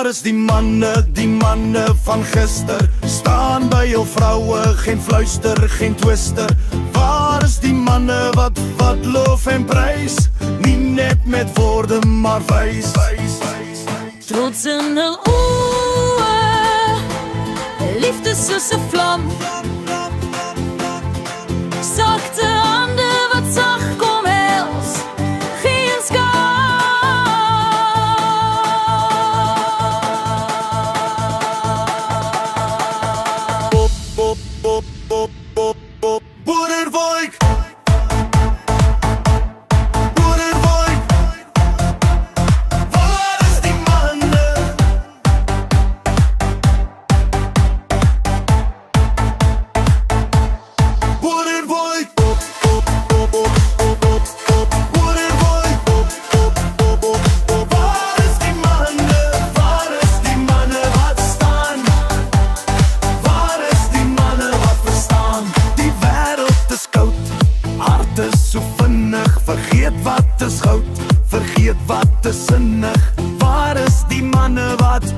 Waar is die manne van gister? Staan by jou vroue, geen fluister, geen twister. Waar is die manne wat loof en prys? Nie net met woorde, maar wys. Trots in hul oë, liefde soos 'n vlam. Sagte hande wat sag kom hels, geen skaam. Boerenvolk! So vinnig, vergeet wat is goud, vergeet wat is sinnig. Waar is die manne wat